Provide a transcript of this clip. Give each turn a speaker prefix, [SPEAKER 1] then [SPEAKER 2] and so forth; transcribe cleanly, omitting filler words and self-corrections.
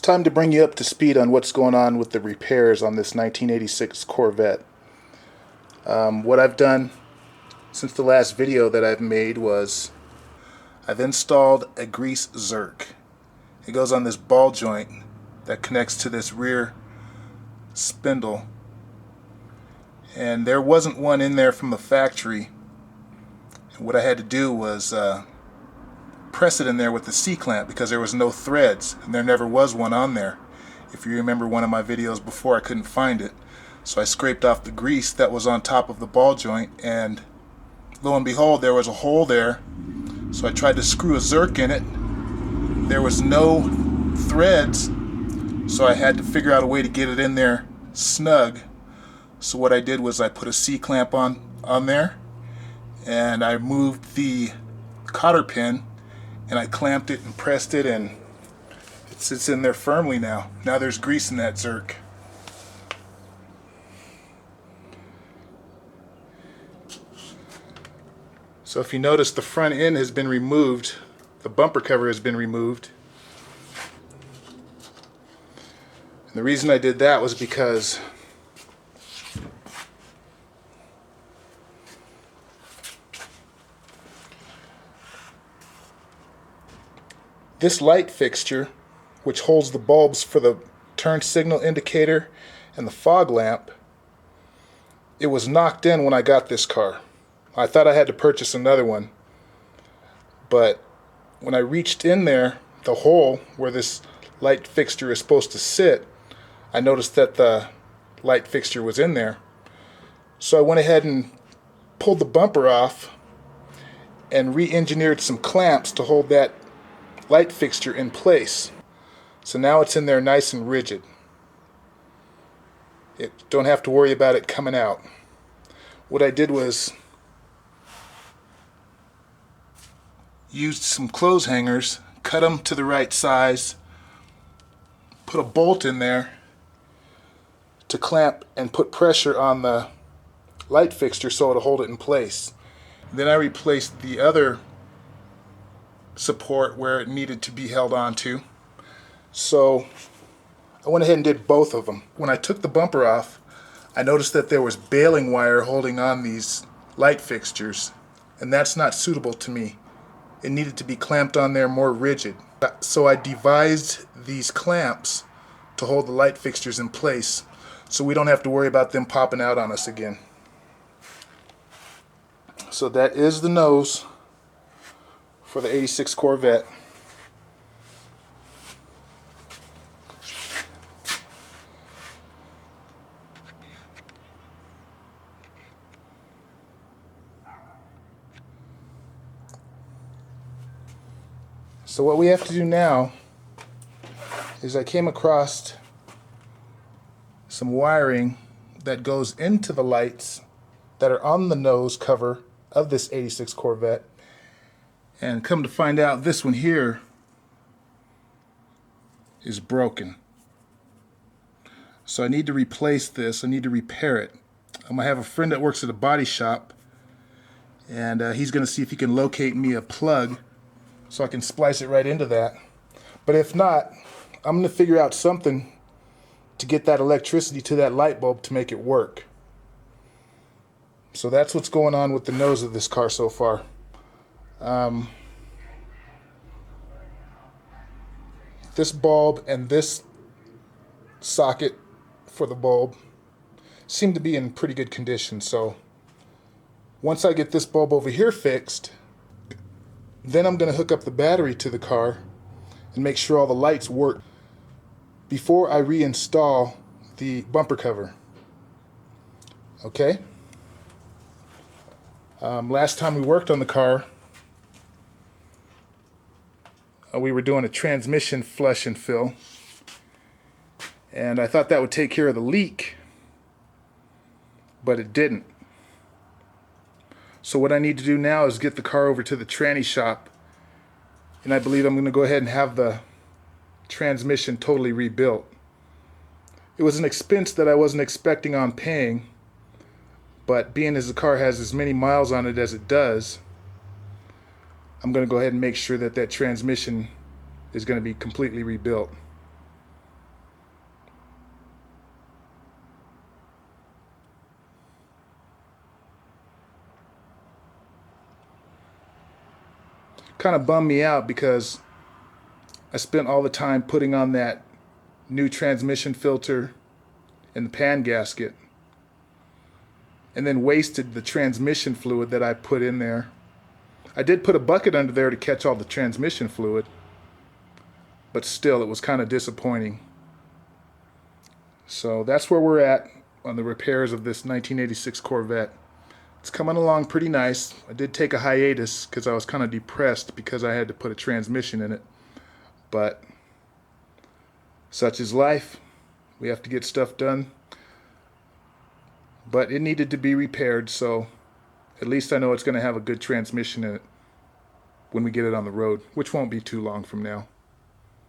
[SPEAKER 1] Time to bring you up to speed on what's going on with the repairs on this 1986 Corvette. What I've done since the last video that I've made was I've installed a grease zerk. It goes on this ball joint that connects to this rear spindle, and there wasn't one in there from the factory. What I had to do was press it in there with the C-clamp because there was no threads, and there never was one on there. If you remember one of my videos before, I couldn't find it, so I scraped off the grease that was on top of the ball joint, and lo and behold, there was a hole there. So I tried to screw a zerk in it. There was no threads, so I had to figure out a way to get it in there snug. So what I did was I put a C-clamp on there, and I moved the cotter pin, and I clamped it and pressed it, and it sits in there firmly now. Now there's grease in that zerk. So if you notice, the front end has been removed, the bumper cover has been removed. And the reason I did that was because this light fixture, which holds the bulbs for the turn signal indicator and the fog lamp, it was knocked in when I got this car. I thought I had to purchase another one, but when I reached in there, the hole where this light fixture is supposed to sit, I noticed that the light fixture was in there. So I went ahead and pulled the bumper off and re-engineered some clamps to hold that light fixture in place. So now it's in there nice and rigid. You don't have to worry about it coming out. What I did was used some clothes hangers, cut them to the right size, put a bolt in there to clamp and put pressure on the light fixture so it'll hold it in place. Then I replaced the other support where it needed to be held onto. So I went ahead and did both of them. When I took the bumper off, I noticed that there was baling wire holding on these light fixtures, and that's not suitable to me. It needed to be clamped on there more rigid. So I devised these clamps to hold the light fixtures in place so we don't have to worry about them popping out on us again. So that is the nose for the 86 Corvette. So what we have to do now is I came across some wiring that goes into the lights that are on the nose cover of this 86 Corvette, and come to find out this one here is broken. So I need to replace this. I need to repair it. I have a friend that works at a body shop, and he's going to see if he can locate me a plug so I can splice it right into that. But if not, I'm going to figure out something to get that electricity to that light bulb to make it work. So that's what's going on with the nose of this car so far. This bulb and this socket for the bulb seem to be in pretty good condition. So once I get this bulb over here fixed, then I'm going to hook up the battery to the car and make sure all the lights work before I reinstall the bumper cover. Okay? Last time we worked on the car, we were doing a transmission flush and fill, and I thought that would take care of the leak, but it didn't. So what I need to do now is get the car over to the tranny shop, and I believe I'm going to go ahead and have the transmission totally rebuilt. It was an expense that I wasn't expecting on paying, but being as the car has as many miles on it as it does, I'm going to go ahead and make sure that that transmission is going to be completely rebuilt. kind of bummed me out because I spent all the time putting on that new transmission filter and the pan gasket, and then wasted the transmission fluid that I put in there. I did put a bucket under there to catch all the transmission fluid, but still it was kind of disappointing. So that's where we're at on the repairs of this 1986 Corvette. It's coming along pretty nice. I did take a hiatus because I was kind of depressed because I had to put a transmission in it. But such is life. We have to get stuff done. But it needed to be repaired, so at least I know it's going to have a good transmission in it when we get it on the road, which won't be too long from now.